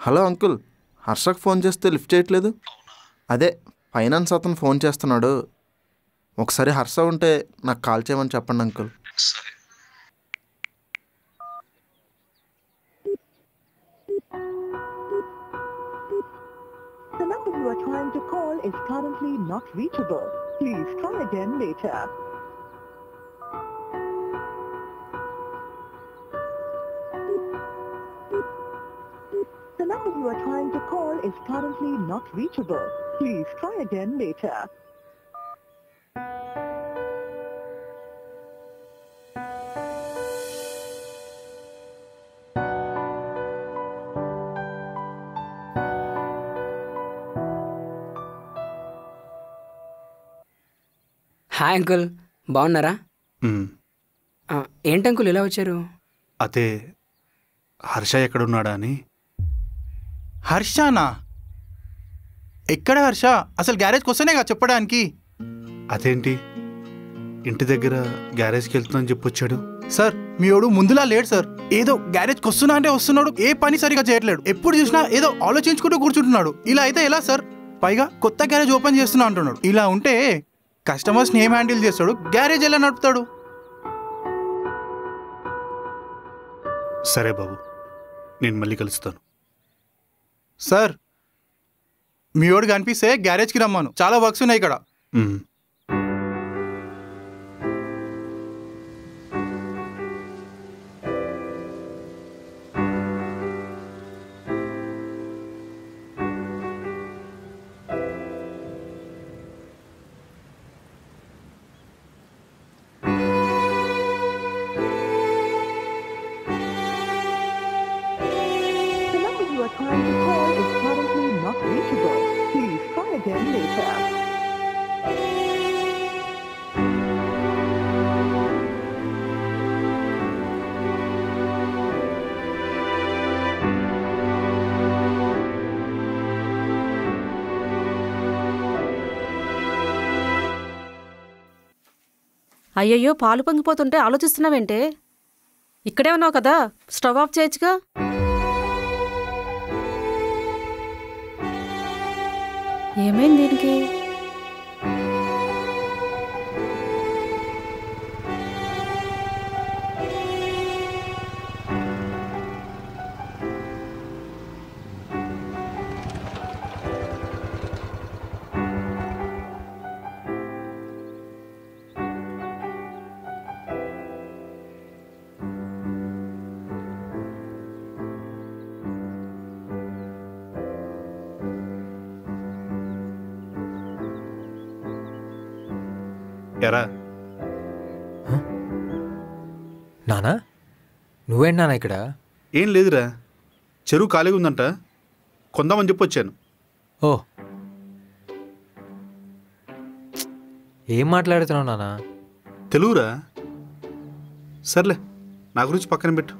Hello uncle, హర్షకు phone చేస్తే lift చేయట్లేదు. అదే ఫైనాన్స్ అతను ఫోన్ చేస్తున్నాడు. ఒకసారి హర్ష ఉంటే నాకు కాల్ చేయమని చెప్పండి అంకుల్. సరే. The number you are trying to call is currently not reachable. Please try again later. The number you are trying to call is currently not reachable. Please try again later. Hi uncle, బాగున్నారా? ఏంటి uncle ఇలా వచ్చారు? అదే హర్ష ఎక్కడున్నాడా అని. హర్షనా? ఎక్కడ హర్ష? అసలు గ్యారేజ్కి వస్తేనేగా చెప్పడానికి. అదేంటి ఇంటి దగ్గర గ్యారేజ్కి వెళ్తుందని చెప్పొచ్చాడు. సార్ మీ వాడు ముందులా లేడు సార్. ఏదో గ్యారేజ్కి వస్తున్నా అంటే వస్తున్నాడు, ఏ పని సరిగా చేయట్లేడు. ఎప్పుడు చూసినా ఏదో ఆలోచించుకుంటూ కూర్చుంటున్నాడు. ఇలా అయితే ఎలా సార్? పైగా కొత్త గ్యారేజ్ ఓపెన్ చేస్తున్నా అంటున్నాడు. ఇలా ఉంటే కస్టమర్స్ని ఏం హ్యాండిల్ చేస్తాడు? గ్యారేజ్ ఎలా నడుపుతాడు? సరే బాబు, నేను మళ్ళీ కలుస్తాను. సార్ మీ వాడు కనిపిస్తే గ్యారేజ్కి రమ్మాను, చాలా వర్క్స్ ఉన్నాయి ఇక్కడ. The number you are trying to call is currently not reachable. Please try again later. అయ్యయ్యో, పాలు పొంగిపోతుంటే ఆలోచిస్తున్నావేంటే? ఇక్కడే ఉన్నావు కదా, స్టవ్ ఆఫ్ చేయొచ్చుగా. ఏమైంది దీనికి? ఎరా నానా, నువ్వేంటి నాన్న ఇక్కడ? ఏం లేదురా, చెరువు ఖాళీగా ఉందంట, కొందామని చెప్పొచ్చాను. ఓ, ఏం మాట్లాడుతున్నావు నానా? తెలుగురా. సర్లే, నా గురించి పక్కన పెట్టు.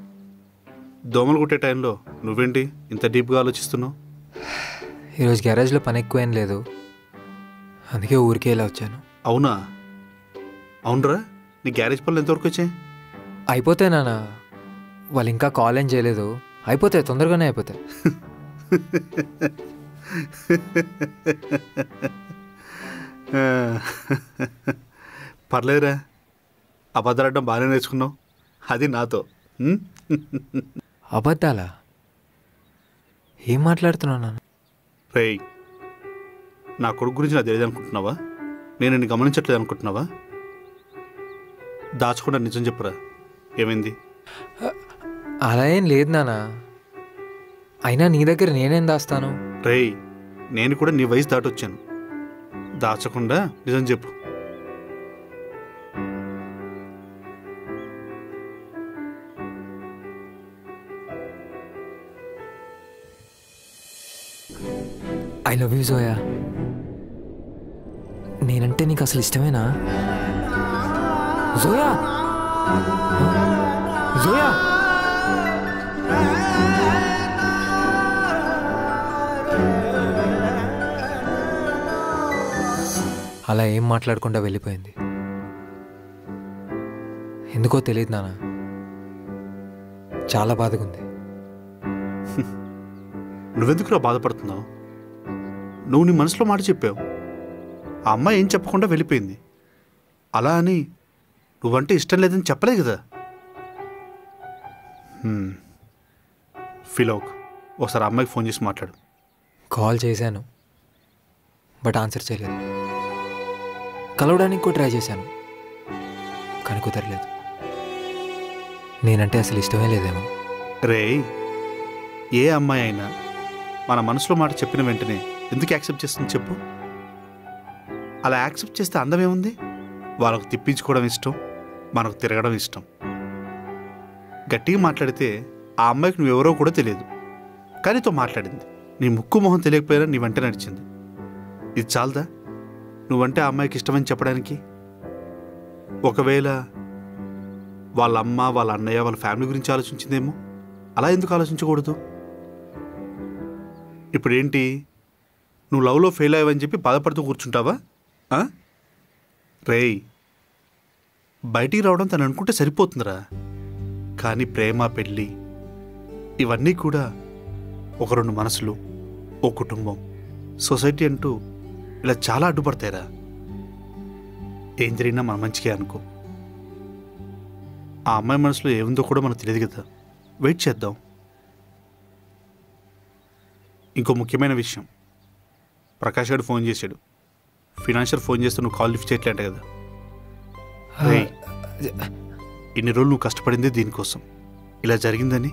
దోమలు కుట్టే టైంలో నువ్వేంటి ఇంత డీప్గా ఆలోచిస్తున్నావు? ఈరోజు గ్యారేజ్లో పని ఎక్కువేం లేదు, అందుకే ఊరికే ఇలా వచ్చాను. అవునా? అవునరా, నీ గ్యారేజ్ పనులు ఎంతవరకు వచ్చాయి? అయిపోతాయి నాన్న, వాళ్ళు ఇంకా కాల్ ఏం చేయలేదు. అయిపోతాయి, తొందరగానే అయిపోతాయి. పర్లేదురా, అబద్ధాలడ్డం బాగానే నేర్చుకున్నావు, అది నాతో. అబద్ధాలా? ఏం మాట్లాడుతున్నావు నాన్న? రేయ్, నా కొడుకు గురించి నాకు తెలియదు అనుకుంటున్నావా? నేను నిన్ను గమనించట్లేదు అనుకుంటున్నావా? దాచకుండా నిజం చెప్పురా, ఏమైంది? అలా ఏం లేదు నాన్న, అయినా నీ దగ్గర నేనేం దాస్తాను? రేయ్, నేను కూడా నీ వయసు దాటొచ్చాను, దాచకుండా నిజం చెప్పు. I love you Zoya. నేనంటే నీకు అసలు ఇష్టమేనా? జోయా, జోయా. అలా ఏం మాట్లాడకుండా వెళ్ళిపోయింది. ఎందుకో తెలియదు నాన్న, చాలా బాధగా ఉంది. నువ్వెందుకురా బాధపడుతున్నావు? నువ్వు నీ మనసులో మాట చెప్పావు. ఆ అమ్మాయి ఏం చెప్పకుండా వెళ్ళిపోయింది. అలా అని నువ్వంటే ఇష్టం లేదని చెప్పలేదు కదా. ఫీల్ అవ్వకు. ఒకసారి ఆ అమ్మాయికి ఫోన్ చేసి మాట్లాడు. కాల్ చేశాను, బట్ ఆన్సర్ చేయలేదు. కలవడానికి కూడా ట్రై చేశాను, కానీ కుదరలేదు. నేనంటే అసలు ఇష్టమే లేదేమో. రే, ఏ అమ్మాయి అయినా మన మనసులో మాట చెప్పిన వెంటనే ఎందుకు యాక్సెప్ట్ చేస్తుంది చెప్పు? అలా యాక్సెప్ట్ చేస్తే అందమేముంది? వాళ్ళకు తిప్పించుకోవడం ఇష్టం, మనకు తిరగడం ఇష్టం. గట్టిగా మాట్లాడితే ఆ అమ్మాయికి నువ్వెవరో కూడా తెలియదు, కానీ తో మాట్లాడింది. నీ ముక్కు మొహం తెలియకపోయినా నీ వెంట నడిచింది. ఇది చాలదా నువ్వంటే ఆ అమ్మాయికి ఇష్టమని చెప్పడానికి? ఒకవేళ వాళ్ళ అమ్మ, వాళ్ళ అన్నయ్య, వాళ్ళ ఫ్యామిలీ గురించి ఆలోచించిందేమో. అలా ఎందుకు ఆలోచించకూడదు? ఇప్పుడు ఏంటి, నువ్వు లవ్లో ఫెయిల్ అయ్యావని చెప్పి బాధపడుతూ కూర్చుంటావా? రేయ్, బయటికి రావడం తను అనుకుంటే సరిపోతుందిరా. కానీ ప్రేమ, పెళ్ళి ఇవన్నీ కూడా ఒక రెండు మనసులు, ఓ కుటుంబం, సొసైటీ అంటూ ఇలా చాలా అడ్డుపడతాయిరా. ఏం జరిగినా మన మంచిగా అనుకో. ఆ అమ్మాయి మనసులో ఏముందో కూడా మనకు తెలియదు కదా. వెయిట్ చేద్దాం. ఇంకో ముఖ్యమైన విషయం, ప్రకాష్ గారు ఫోన్ చేశాడు. ఫినాన్షియల్ ఫోన్ చేస్తే నువ్వు కాల్ లిఫ్ట్ చేయట్లేంట కదా. ఇన్ని రోజులు నువ్వు కష్టపడిందే దీనికోసం. ఇలా జరిగిందని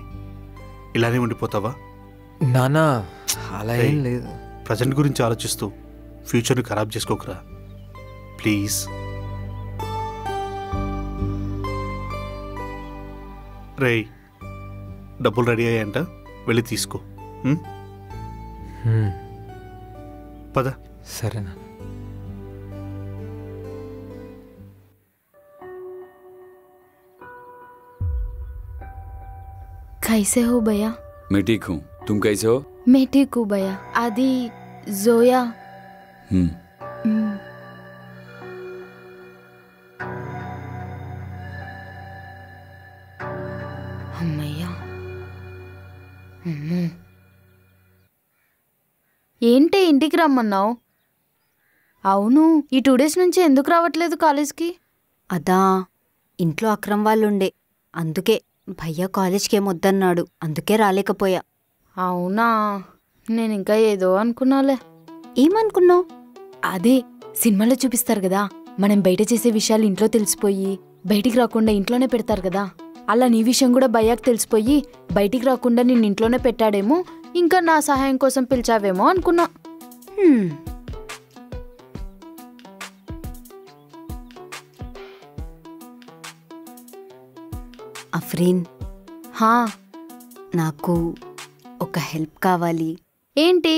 ఇలానే ఉండిపోతావా? నానా అలా ఏం లేదు. ప్రజెంట్ గురించి ఆలోచిస్తూ ఫ్యూచర్ని ఖరాబ్ చేసుకోకరా ప్లీజ్. రేయ్, డబ్బులు రెడీ అయ్యాయంట, వెళ్ళి తీసుకో. పద. సరేనా. कैसे हो भैया? मैं ठीक हूँ, तुम कैसे हो? मैं ठीक हूँ भैया. आदि जोया. అమ్మయ్యా. ఏంటి ఇంటికి రమ్మన్నావు? అవును, ఈ 2 days నుంచి ఎందుకు రావట్లేదు కాలేజ్కి? అదా, ఇంట్లో అక్రమ్ వాళ్ళు ఉండే, అందుకే భయ్య కాలేజ్కి ఏమొద్దన్నాడు, అందుకే రాలేకపోయా. అవునా, నేను ఇంకా ఏదో అనుకున్నాలే. ఏమనుకున్నావు? అదే సినిమాలో చూపిస్తారు కదా, మనం బయట చేసే విషయాలు ఇంట్లో తెలిసిపోయి బయటికి రాకుండా ఇంట్లోనే పెడతారు కదా, అలా నీ విషయం కూడా భయ్యాకి తెలిసిపోయి బయటికి రాకుండా నిన్ను ఇంట్లోనే పెట్టాడేమో, ఇంకా నా సహాయం కోసం పిలిచావేమో అనుకున్నా. అఫ్రీన్, హా, నాకు ఒక హెల్ప్ కావాలి. ఏంటి?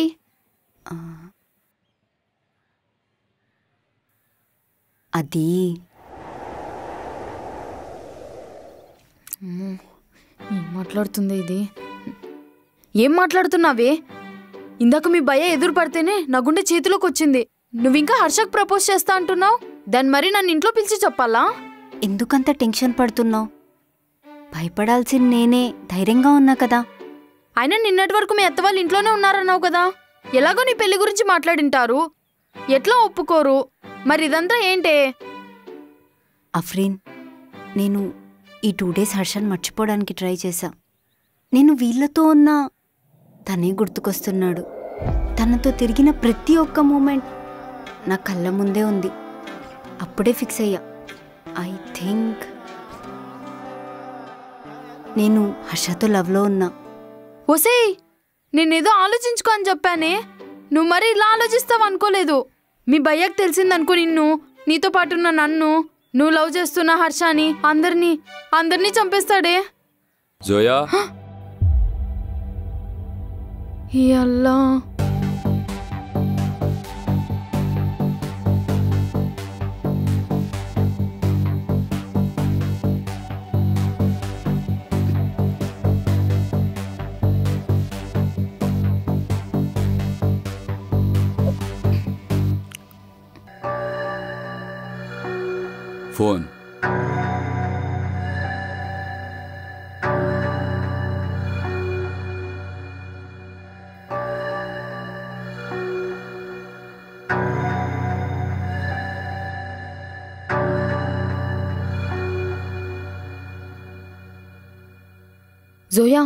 అది ఏం మాట్లాడుతుంది ఇది? ఏం మాట్లాడుతున్నావే? ఇందాక మీ భయ్య ఎదురు పడితేనే నా గుండె చేతిలోకి వచ్చింది. నువ్వింకా హర్షకు ప్రపోజ్ చేస్తా అంటున్నావు, దాన్ని మరి నన్ను ఇంట్లో పిలిచి చెప్పాలా? ఎందుకంత టెన్షన్ పడుతున్నావు? భయపడాల్సింది నేనే, ధైర్యంగా ఉన్నా కదా. అయినా నిన్నటి వరకు మీ అత్త వాళ్ళు ఇంట్లోనే ఉన్నారన్నావు కదా, ఎలాగో నీ పెళ్లి గురించి మాట్లాడింటారు, ఎట్లా ఒప్పుకోరు? మరి ఇదంతా ఏంటే? అఫ్రీన్, నేను ఈ 2 days హర్షని మర్చిపోవడానికి ట్రై చేశా. నేను వీళ్ళతో ఉన్నా తనే గుర్తుకొస్తున్నాడు. తనతో తిరిగిన ప్రతి ఒక్క మూమెంట్ నా కళ్ళ ముందే ఉంది. అప్పుడే ఫిక్స్ అయ్యా, ఐ థింక్ నేను హర్షతో లవ్లో ఉన్నా. ఒసేయ్, నేనేదో ఆలోచించుకో అని చెప్పానే, నువ్వు మరి ఇలా ఆలోచిస్తావు అనుకోలేదు. మీ భయ్యకు తెలిసిందనుకో నిన్ను, నీతో పాటున్న నన్ను, నువ్వు లవ్ చేస్తున్న హర్షాని, అందరినీ చంపేస్తాడే. జోయా, అల్లా, ఫోన్. జోయా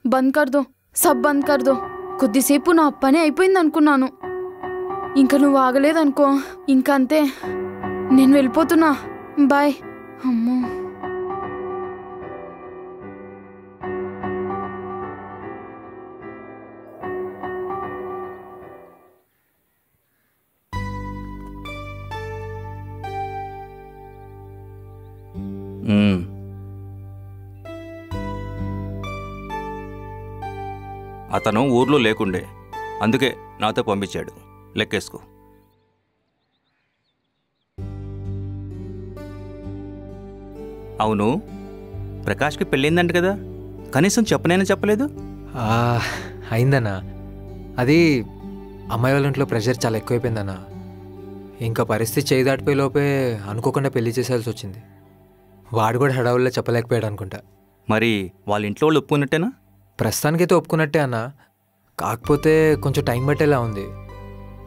బంద్ కర్దో, సబ్ బంద్ కర్దో. కొద్దిసేపు నా పని అయిపోయింది అనుకున్నాను. ఇంకా నువ్వు ఆగలేదనుకో, ఇంకా అంతే, నేను వెళ్ళిపోతున్నా. బాయ్. అమ్మో. అతను ఊర్లో లేకుండే, అందుకే నాతో పంపించాడు. లెక్కేసుకో. అవును, ప్రకాష్కి పెళ్ళిందంట కదా, కనీసం చెప్పనైనా చెప్పలేదు. అయిందన్నా. అది అమ్మాయి వాళ్ళ ఇంట్లో ప్రెషర్ చాలా ఎక్కువైపోయిందన్నా. ఇంకా పరిస్థితి చేయి దాటిపోయే లోపే అనుకోకుండా పెళ్లి చేసేయాల్సి వచ్చింది. వాడు కూడా హడావుల్లో చెప్పలేకపోయాడు అనుకుంటా. మరి వాళ్ళ ఇంట్లో వాళ్ళు ఒప్పుకున్నట్టేనా? ప్రస్తుతానికైతే ఒప్పుకున్నట్టే అన్న. కాకపోతే కొంచెం టైం పట్టేలా ఉంది.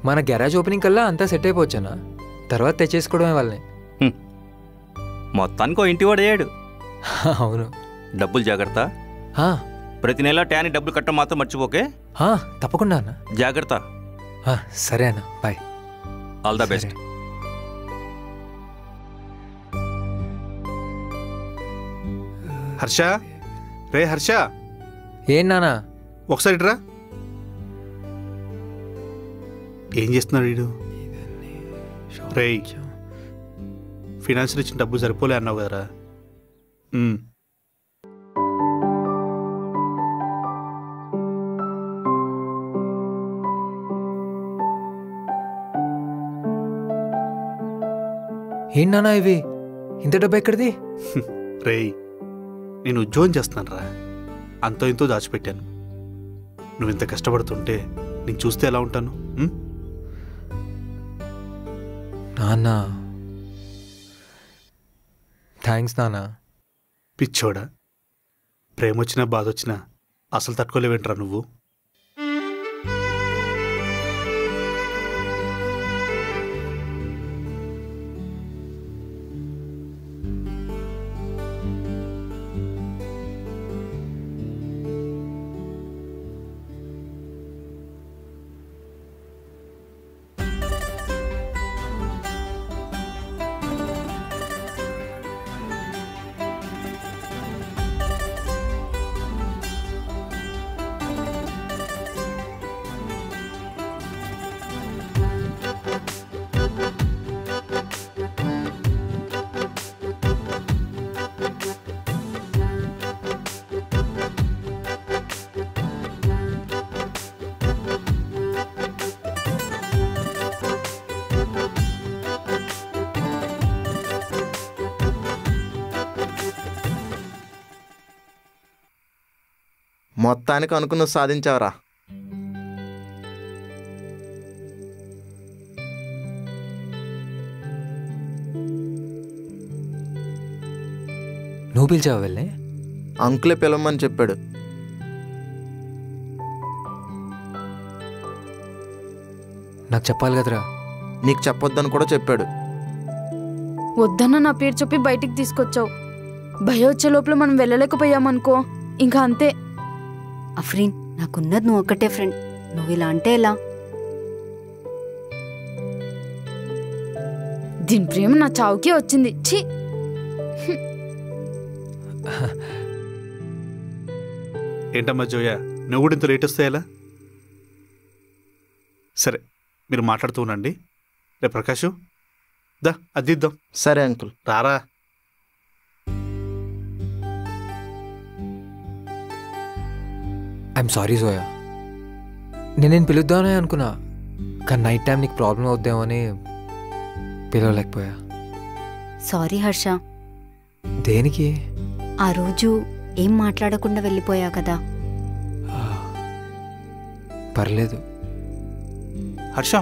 మన గ్యారేజ్ ఓపెనింగ్ కల్లా అంతా సెట్ అయిపోవచ్చన్నా. తర్వాత తెచ్చేసుకోవడమే వాళ్ళని. మొత్తానికి ఇంటి వాడు అయ్యాడు. అవును. డబ్బులు జాగ్రత్త. ప్రతి నెల ట్యాని డబ్బులు కట్టడం మాత్రం మర్చిపోకే. తప్పకుండా అన్న. జాగ్రత్త. సరే అన్న, bye. All the best. Harsha, రే హర్ష. ఏం నానా? ఒకసారి ఇట్రా. ఏం చేస్తున్నాడు వీడు? రే, ఫినాన్షియల్ ఇచ్చిన డబ్బు సరిపోలే అన్నావు కదరా. ఏంటన్నా ఇవి? ఇంత డబ్బు ఎక్కడిది? రే, నేను ఉద్యోగం చేస్తున్నాను రా. అంతో ఇంతో దాచిపెట్టాను. నువ్వు ఇంత కష్టపడుతుంటే నేను చూస్తే ఎలా ఉంటాను? నాన్న, థ్యాంక్స్ నాన్న. పిచ్చోడా, ప్రేమ వచ్చినా బాధ వచ్చినా అసలు తట్టుకోలేవేంట్రా నువ్వు? మొత్తానికి అనుకున్న సాధించావరా. నువ్వు పిలిచావా వెళ్ళి? అంకులే పిలవమని చెప్పాడు. నాకు చెప్పాలి కదరా. నీకు చెప్పొద్దని కూడా చెప్పాడు. వద్దన్న నా పేరు చెప్పి బయటికి తీసుకొచ్చావు. భయం వచ్చే లోపల మనం వెళ్ళలేకపోయామనుకో, ఇంకా అంతే. అఫ్రీన్, నాకున్నది నువ్వు ఒక్కటే ఫ్రెండ్. నువ్వు ఇలా అంటే ఎలా? దీని ప్రేమ నా చావుకే వచ్చింది. ఛీ. ఏంటమ్మా జోయా, నువ్వు కూడా ఇంత లేట్ వస్తే ఎలా? సరే, మీరు మాట్లాడుతూ ఉండండి. రే ప్రకాష్, దా అద్దిద్దాం. సరే అంకుల్. రారా. I'm sorry Zoya. నేను పిలుద్దామనే అనుకున్నా, కానీ నైట్ టైం నీకు ప్రాబ్లం అవుద్దామో అని పిలవలేకపోయా. సారీ హర్ష. దేనికి? ఆ రోజు ఏం మాట్లాడకుండా వెళ్ళిపోయా కదా. పర్లేదు. హర్ష,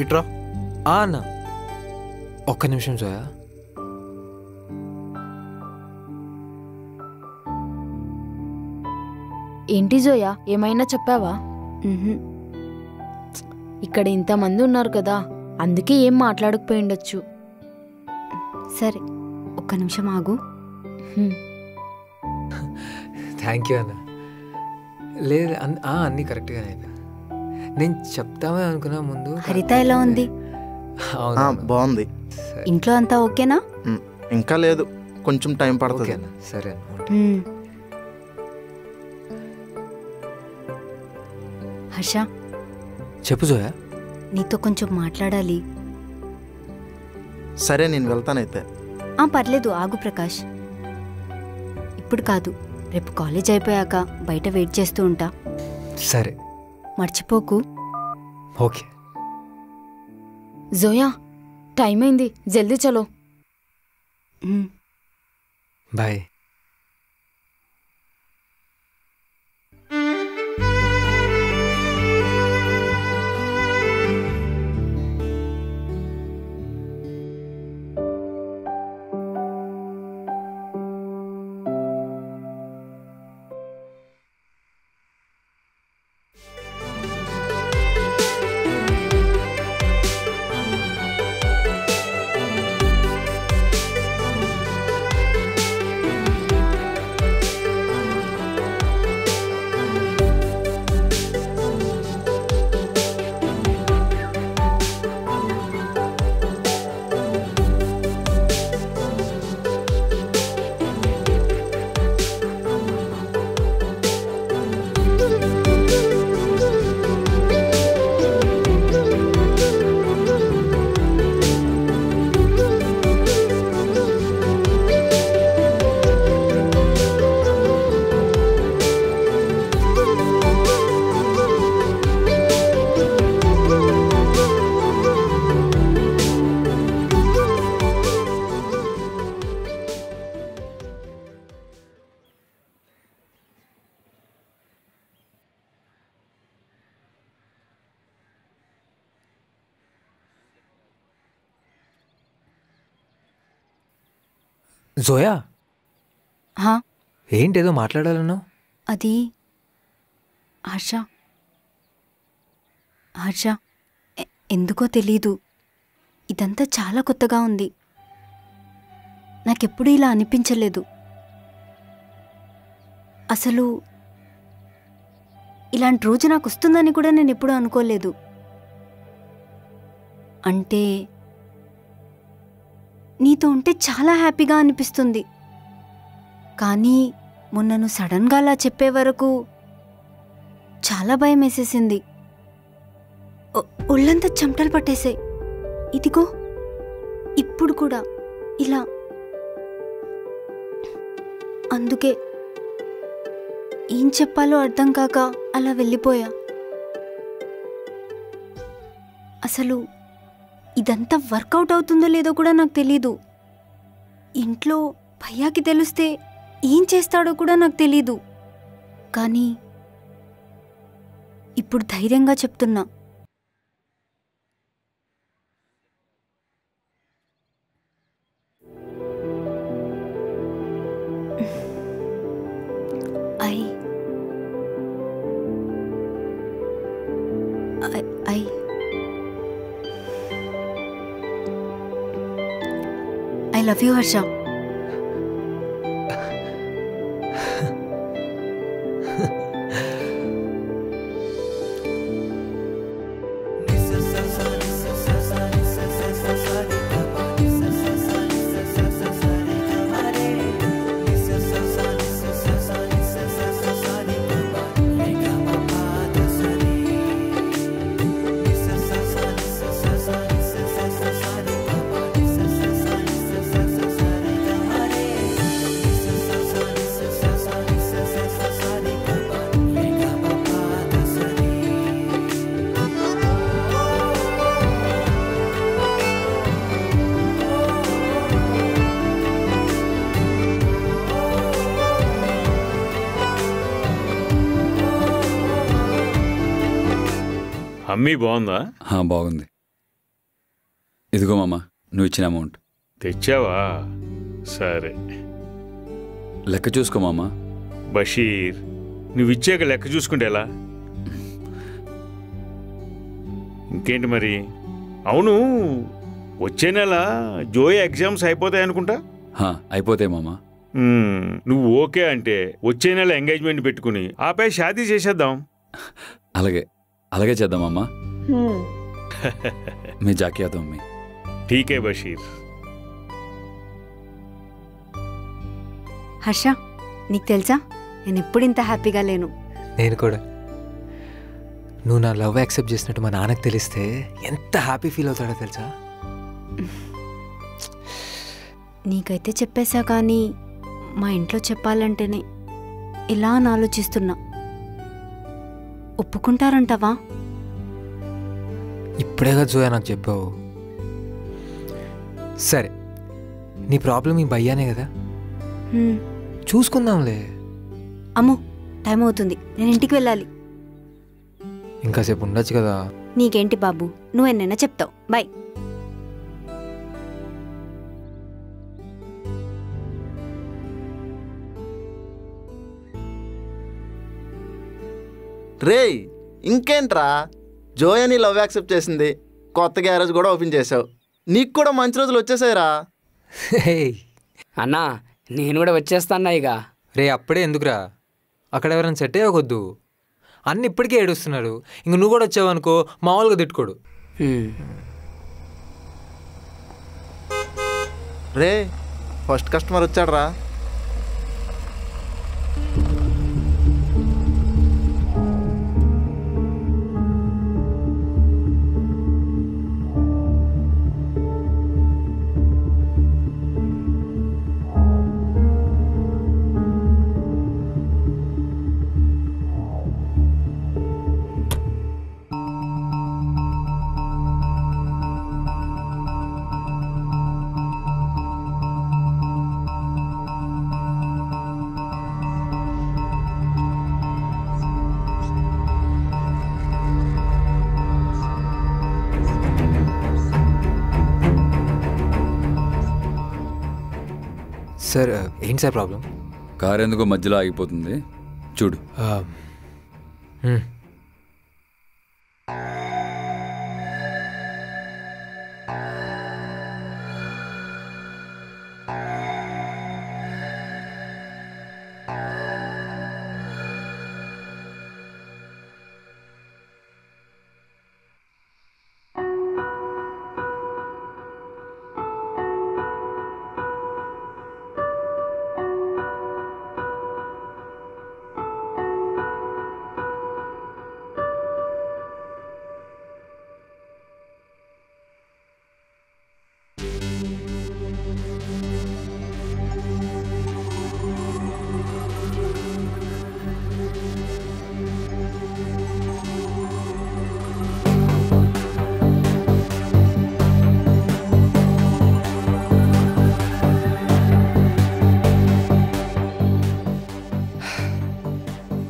ఇట్రా. అన్న, ఒక్క నిమిషం జోయా. ఏంటి జోయా, ఏమైనా చెప్పావా? ఇక్కడ ఇంతమంది ఉన్నారు కదా, అందుకే ఏం మాట్లాడకపోయి ఉండొచ్చు. సరే, ఒక్క నిమిషం ఆగు. థ్యాంక్ యూ అన్న. లేదు అన్నీ కరెక్ట్గానే అయినా. నేను చెప్తామని అనుకున్నా ముందు. హరిత ఎలా ఉంది? బాగుంది. ఇంట్లో అంతా ఓకేనా? ఇంకా లేదు, కొంచెం టైం పడుతుంది. సరే. హర్ష, చెప్పు జోయా. నీతో కొంచెం మాట్లాడాలి. సరే, నేను వెళ్తానైతే. పర్లేదు, ఆగు ప్రకాష్. ఇప్పుడు కాదు, రేపు కాలేజ్ అయిపోయాక బయట వెయిట్ చేస్తూ ఉంటా. సరే, మర్చిపోకు. ఓకే. జోయా, టైం అయింది, జల్దీ చలో. బాయ్. జోయా, ఏంటేదో మాట్లాడాలన్నావు? అది హర్ష, ఎందుకో తెలీదు, ఇదంతా చాలా కొత్తగా ఉంది. నాకెప్పుడు ఇలా అనిపించలేదు. అసలు ఇలాంటి రోజు నాకు వస్తుందని కూడా నేను ఎప్పుడూ అనుకోలేదు. అంటే నీతో ఉంటే చాలా హ్యాపీగా అనిపిస్తుంది. కానీ మొన్న నువ్వు సడన్గా అలా చెప్పే వరకు చాలా భయం వేసేసింది. ఒళ్ళంతా చెమటలు పట్టేశాయి. ఇదిగో ఇప్పుడు కూడా ఇలా. అందుకే ఏం చెప్పాలో అర్థం కాక అలా వెళ్ళిపోయా. అసలు ఇదంతా వర్కౌట్ అవుతుందో లేదో కూడా నాకు తెలీదు. ఇంట్లో భయ్యాకి తెలిస్తే ఏం చేస్తాడో కూడా నాకు తెలీదు. కానీ ఇప్పుడు ధైర్యంగా చెప్తున్నా, I love you, Harsha. అమ్మీ బాగుందా? బాగుంది. ఇదిగో మామ, నువ్వు ఇచ్చిన అమౌంట్. తెచ్చావా? సరే, లెక్క చూసుకో మామ. బషీర్, నువ్వు ఇచ్చాక లెక్క చూసుకుంటే ఎలా? ఇంకేంటి మరి? అవును, వచ్చే నెల జోయ్ ఎగ్జామ్స్ అయిపోతాయి అనుకుంటా. అయిపోతాయి మామ. నువ్వు ఓకే అంటే వచ్చే నెల ఎంగేజ్మెంట్ పెట్టుకుని ఆపై షాదీ చేసేద్దాం. అలాగే అలాగే చేద్దామమ్మా. మీ జాకియా తో అమ్మి. ఠీకే బషీర్. హర్ష, నీకు తెలుసా నేను ఎప్పుడు ఇంత హ్యాపీగా లేను. నేను కూడా. నువ్వు నా లవ్ యాక్సెప్ట్ చేసినట్టు మా నాన్నకు తెలిస్తే ఎంత హ్యాపీ ఫీల్ అవుతాడో తెలుసా? నీకైతే చెప్పేశా కానీ మా ఇంట్లో చెప్పాలంటేనే ఇలా అని ఆలోచిస్తున్నా. ఒప్పుకుంటారంటావా? ఇప్పుడేగా జోయా నాకు చెప్పావు. సరే, నీ ప్రాబ్లం ఈ భయ్యానే కదా, చూసుకుందాంలే. అమ్మో, టైం అవుతుంది, నేను ఇంటికి వెళ్ళాలి. ఇంకాసేపు ఉండొచ్చు కదా. నీకేంటి బాబు, నువ్వు ఎన్నైనా చెప్తావు. బాయ్. రేయ్, ఇంకేంట్రా, జోయాని లవ్ యాక్సెప్ట్ చేసింది, కొత్త గ్యారేజ్ కూడా ఓపెన్ చేసావు. నీకు కూడా మంచి రోజులు వచ్చేసాయిరా. అన్నా నేను కూడా వచ్చేస్తాన్నా ఇక. రే అప్పుడే ఎందుకురా, అక్కడ ఎవరైనా సెట్ అయ్యకొద్దు. అన్ని ఇప్పటికే ఏడుస్తున్నాడు, ఇంక నువ్వు కూడా వచ్చావనుకో మామూలుగా తిట్టుకోడు. రే, ఫస్ట్ కస్టమర్ వచ్చాడ్రా. సార్, ఏంటి సార్ ప్రాబ్లం? కారు ఎందుకో మధ్యలో ఆగిపోతుంది, చూడు.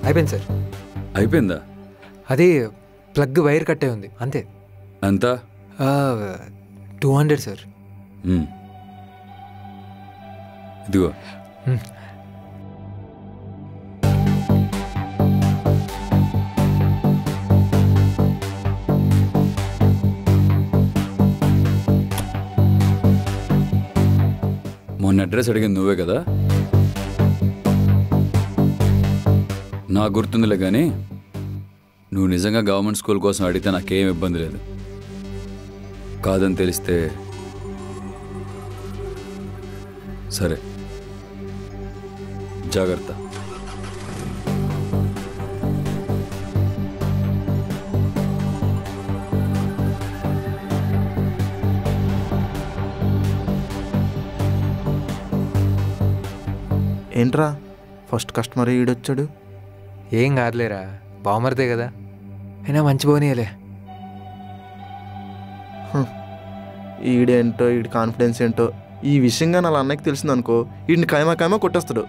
అయిపోయింది సార్. అయిపోయిందా? అది ప్లగ్ వైర్ కట్టే ఉంది అంతే. అంతా 200 సార్. ఇదిగో. మొన్న అడ్రస్ అడిగింది నువ్వే కదా? నాకు గుర్తుందిలే, కానీ నువ్వు నిజంగా గవర్నమెంట్ స్కూల్ కోసం అడిగితే నాకేం ఇబ్బంది లేదు. కాదని తెలిస్తే సరే, జాగ్రత్త. ఏంట్రా, ఫస్ట్ కస్టమర్ ఈడొచ్చాడు. ఏం కాదులేరా, బావమరిదే కదా, అయినా మంచి పోనీయలే. ఈడేంటో, ఈడి కాన్ఫిడెన్స్ ఏంటో, ఈ విషయంగా నా అన్నయ్యకి తెలిసిందనుకో, ఈడిని కైమా కొట్టేస్తాడు.